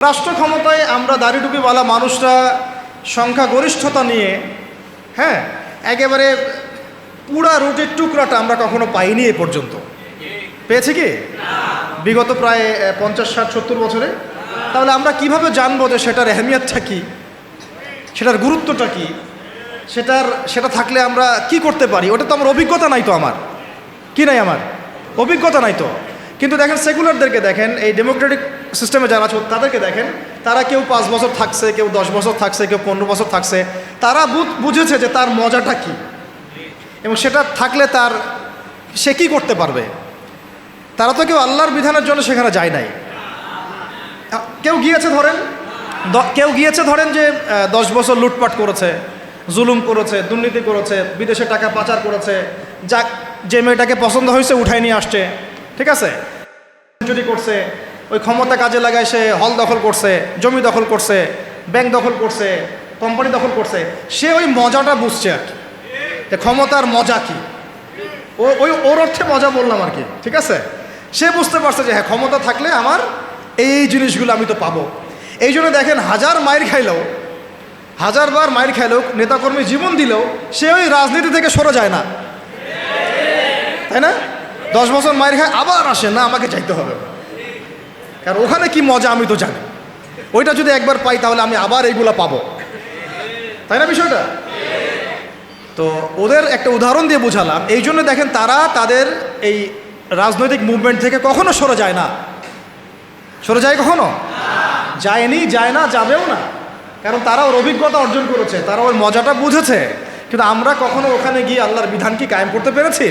রাষ্ট্র ক্ষমতায় আমরা দাড়ি টুপিওয়ালা মানুষরা সংখ্যাগরিষ্ঠতা নিয়ে একেবারে পুরা রুটির টুকরাটা আমরা কখনো পাইনি এ পর্যন্ত। পেয়েছি কি বিগত প্রায় 50-60-70 বছরে? তাহলে আমরা কিভাবে জানবো যে সেটার এহমিয়তটা কী, সেটার গুরুত্বটা কী, সেটা থাকলে আমরা কি করতে পারি? ওটা তো আমার অভিজ্ঞতা নাই, তো আমার কি নাই, আমার অভিজ্ঞতা নাই তো। কিন্তু দেখেন সেকুলারদেরকে দেখেন, এই ডেমোক্রেটিক সিস্টেমে যারা আছে তাদেরকে দেখেন, তারা কেউ 5 বছর থাকছে, কেউ 10 বছর থাকছে, কেউ 15 বছর থাকছে। তারা বুঝেছে যে তার মজাটা কী এবং সেটা থাকলে সে কী করতে পারবে। তারা তো কেউ আল্লাহর বিধানের জন্য সেখানে যায় নাই। কেউ গিয়েছে ধরেন যে 10 বছর লুটপাট করেছে, জুলুম করেছে, দুর্নীতি করেছে, বিদেশে টাকা পাচার করেছে, যে মেয়েটাকে পছন্দ হয়েছে উঠায় নিয়ে আসছে, ঠিক আছে, চুরি করছে, ওই ক্ষমতা কাজে লাগায় সে হল দখল করছে, জমি দখল করছে, ব্যাংক দখল করছে, কোম্পানি দখল করছে। সে ওই মজাটা বুঝছে আর কি, যে ক্ষমতার মজা কি। ওর অর্থে মজা বললাম আর কি, ঠিক আছে। সে বুঝতে পারছে যে হ্যাঁ, ক্ষমতা থাকলে আমার এই জিনিসগুলো আমি তো পাবো। এই জন্য দেখেন, হাজার বার মাইর খাইলেও, নেতাকর্মী জীবন দিলেও সে ওই রাজনীতি থেকে সরে যায় না, তাই না? 10 বছর মাইর খায়, আবার আসে না, আমাকে চাইতে হবে, কারণ ওখানে কি মজা আমি তো জানি। ওইটা যদি একবার পাই তাহলে আমি আবার এইগুলো পাবো, তাই না বিষয়টা? তো ওদের একটা উদাহরণ দিয়ে বোঝালাম। এই জন্য দেখেন, তারা তাদের এই রাজনৈতিক মুভমেন্ট থেকে কখনো সরে যায় না। সরে যায় কখনো? যায়নি, যায় না, যাবেও না। কারণ তারা ওর অভিজ্ঞতা অর্জন করেছে, তারা ওর মজাটা বুঝেছে। কিন্তু আমরা কখনো ওখানে গিয়ে আল্লাহর বিধান কি কায়েম করতে পেরেছি?